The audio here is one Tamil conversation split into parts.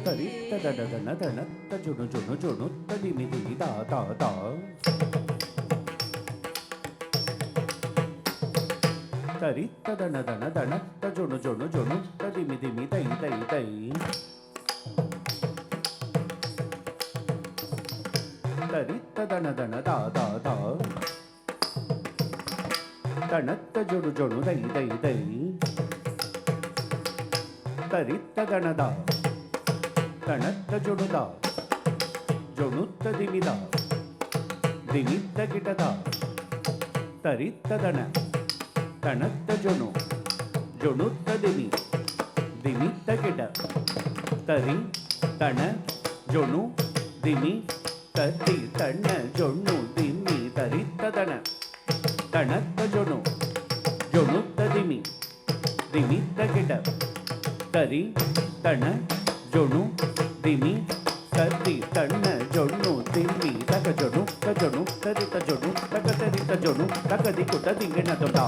தரித்த தடதன தனத்த ஜுணு ஜுணு ஜுணு ததிமி திமி தா தா தா தரித்த தன தன தனத்த ஜுணு ஜுணு ஜுணு ததிமி திமி தை தை தை தரித்த தன தன தா தா தா தனத்த ஜுணு ஜுணு தை தை தை தரித்த தனதா தனத்த ஜுணுதா ஜுணுத்த திமிதா திமித்த கிட்டதா தரித்த தன தனத்த ஜுணு ஜுணுத்த திமி திமித்த கிட்ட தரி தன ஜுணு திமி தரி தன ஜொண்ணு திமி தரித்த தன தனத்த ஜுணு ஜுணுத்த திமி திமித்த கிட்ட தரி தன ஜொணு திமி தரி தன ஜொண்ணு திமி தக ஜொணு தஜொணு தரித்த ஜொணு தக தரித்த ஜொணு தகதி குட்ட திங்கன தொடா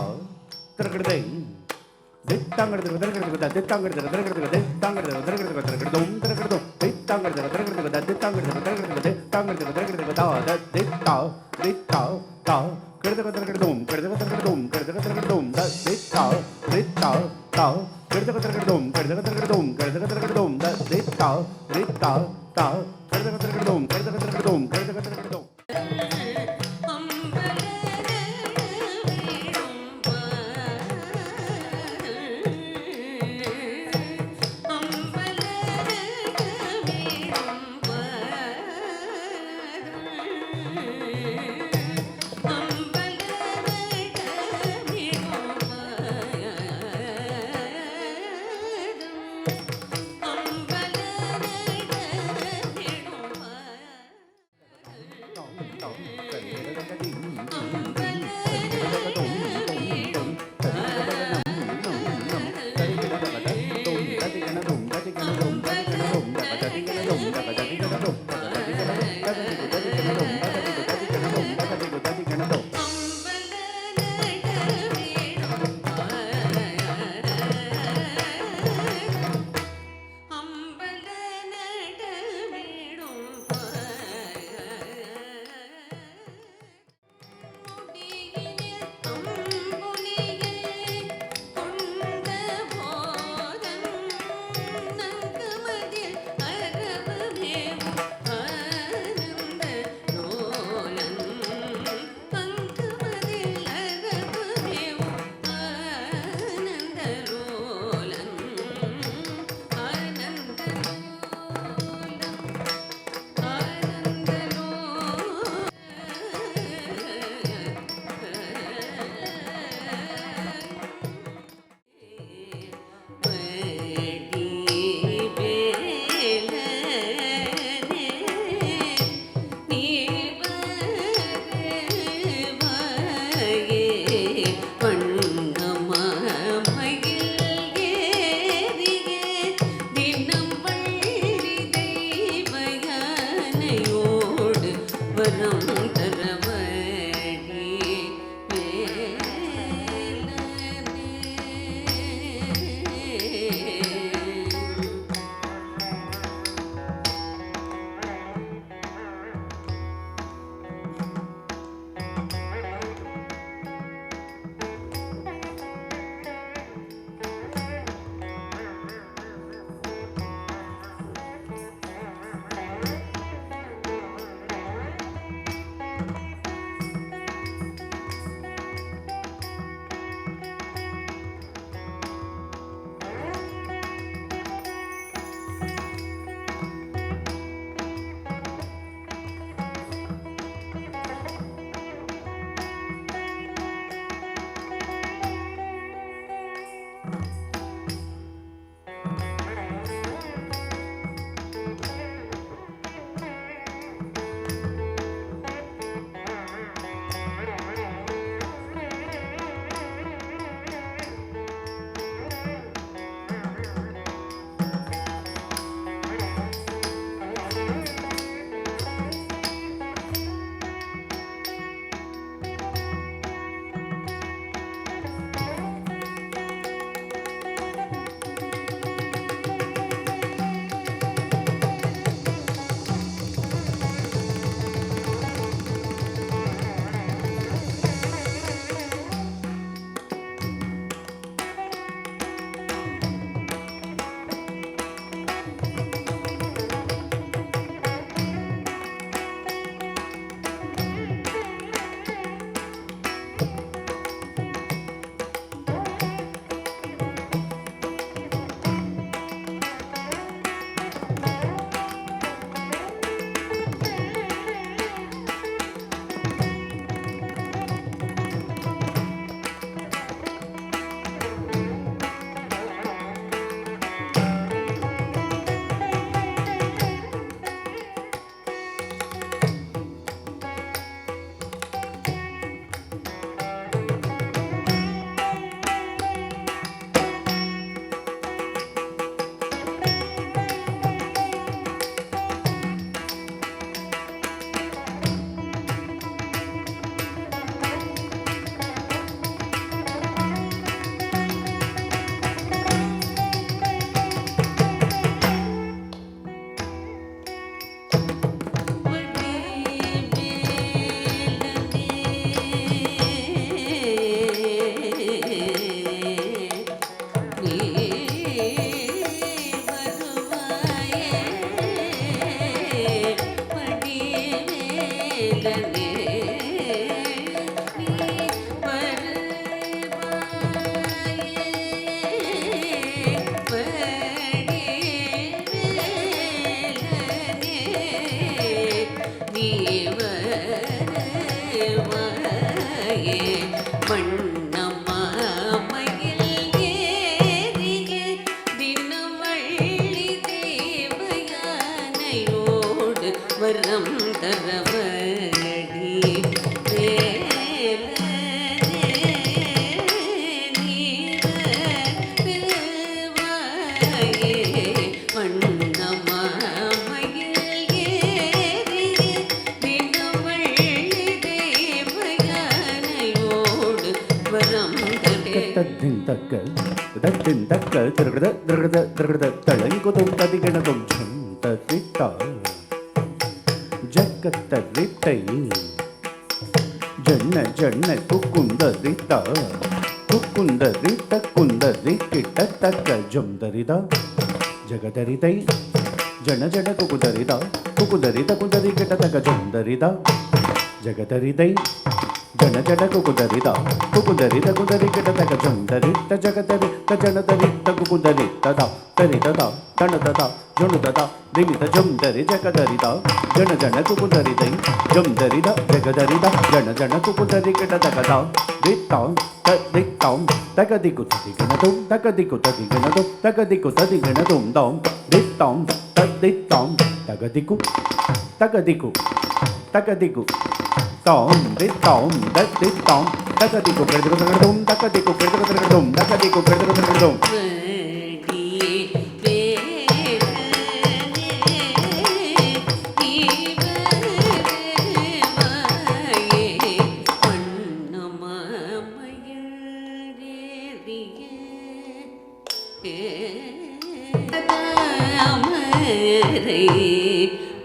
திரகடதை தித்தாங்கடது திரகடது தித்தாங்கடது திரகடது தித்தாங்கடது திரகடது திரகடதும் திரகடதும் தித்தாங்கடது திரகடது தித்தாங்கடது திரகடது தித்தாங்கடது திரகடது தா தித்தா தித்தா தா கிடதக திரகடதும் கிடதக திரகடதும் கிடதக திரகடதும் தித்தா தித்தா தா கிடதக திரகடதும் கிடதக திரகடதும் கிடதக திரகடதும் தித்தா தித்தா தா கிடதக திரகடதும் கிடதக திரகடதும் கிடதக திரகடதும் தத்தின் தக்க தத்தின் தக்க திருகட திருகட திருகட தளங்குதும் ததிகணதும் தத்தித்தா ஜக்கத்தரித்தை ஜன்ன ஜன்ன குக்குந்தரித்தா குக்குந்தரித்த குந்தரி கிட்ட தக்க ஜும்தரிதா ஜகதரிதை ஜன ஜன குக்குதரிதா குக்குதரித குந்தரி கிட்ட தக்க ஜும்தரிதா ஜகதரிதை ஜன ஜன குக்குதரிதா குக்குதரித குந்தரி கிட்ட தக்க ஜும்தரித்த ஜகதரி தஜனதரி தகுக்குதரி ததா தரி ததா தனததா ஜுணுததா திமித ஜும்தரி ஜகதரிதா ஜன ஜன குக்குதரிதை ஜும்தரிதா ஜகதரிதா ஜன ஜன குக்குதரி கிட்ட தகதா தித்தாம் தித்தாம் தகதிக்கு ததிகனதும் தகதிக்கு ததிகனதும் தகதிக்கு ததிகனதும் தாம் தித்தாம் தித்தாம் தகதிக்கு தகதிக்கு தகதிக்கு தாம் தித்தாம் தித்தாம் தகதிக்கு கெடுதும் தகதிக்கு கெடுதும் தகதிக்கு கெடுதும்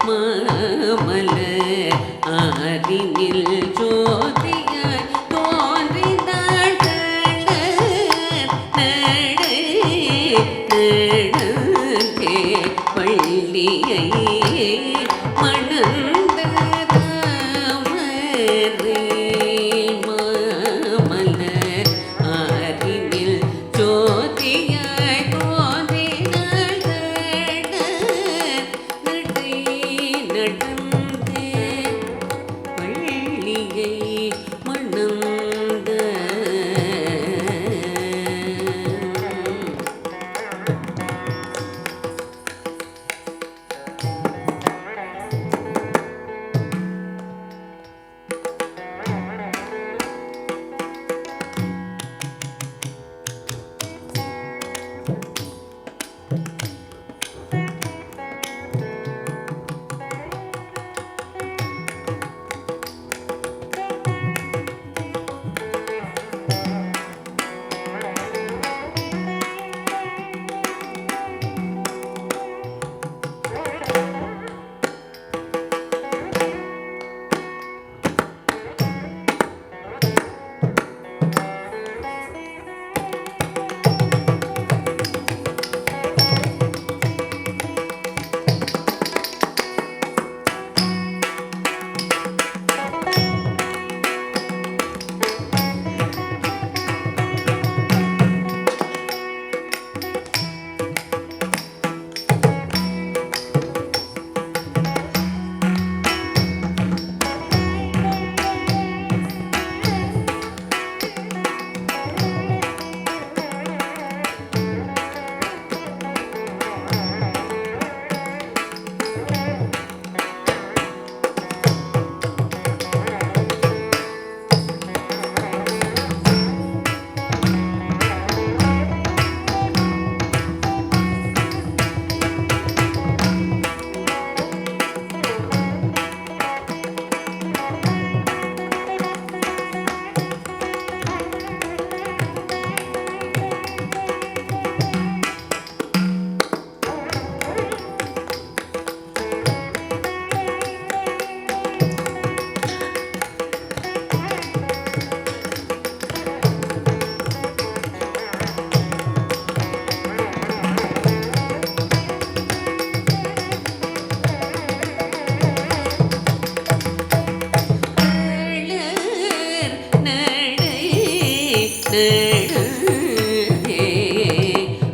மாமல ஆதினில் ஜோதியாய் தோன்றினாள் நடந்தே பள்ளியை மணந்த தாமரை மாமல ஆதினில் ஜோதியாய் தோன்றினாள் நடந்தே பள்ளியை மணந்த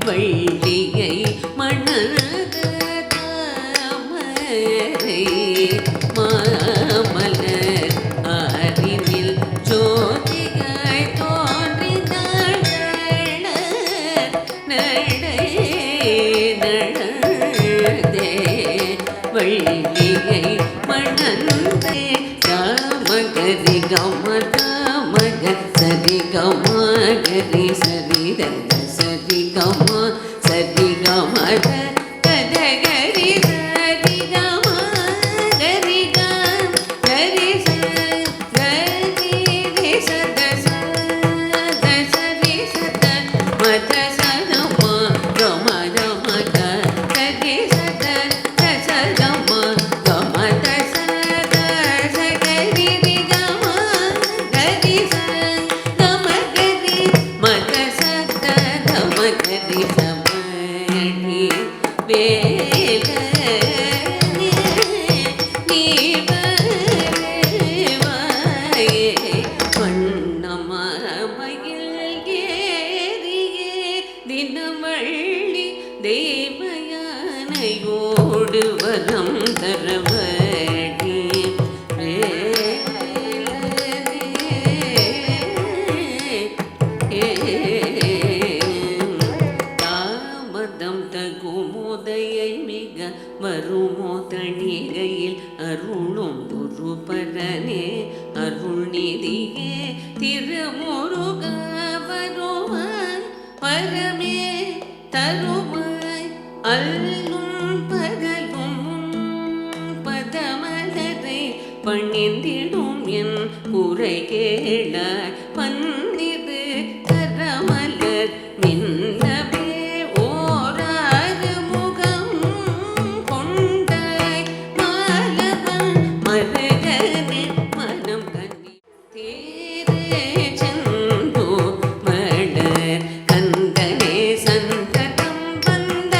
வள்ளியை மணந்த தாமரை மாமலர் அறிவில் ஜோதியாய் தோன்றினாள் நடந்தே வள்ளியை மணந்தே காமகரி கமத மக சரி கமகரி சரி தந்த சரி கம சரி கமத கதகரி சரி கம கரி கரி சரி சத மயில் ஏறியே தினவள்ளி தேவயானையோடு வரம் தரவடி தாமதம் தகுமுதையை மிக வருமோ தணிகையில் அருளும் குருபரனே அருள்நிதியே திருமுருக வருவாய் பரமே தருவாய் அல்லும் பகலும் பதமலரை பணிந்திடும் என் குறை கேளாய் பன்னிரு கரமலர் மின்னவே ஓராறு முகம் கொண்டாய் மாலவன் மருகனே மனம் கண்ணி தேரே செந்தோ மலர் கந்தனே சந்தனம் வந்த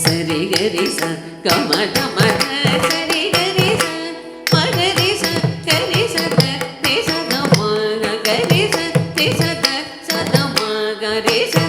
சரிகரி ச கமத மத சரிகரி ச மகரி ச கரி ச கரி ச கம கரி ச தி ச த ச த ம கரி ச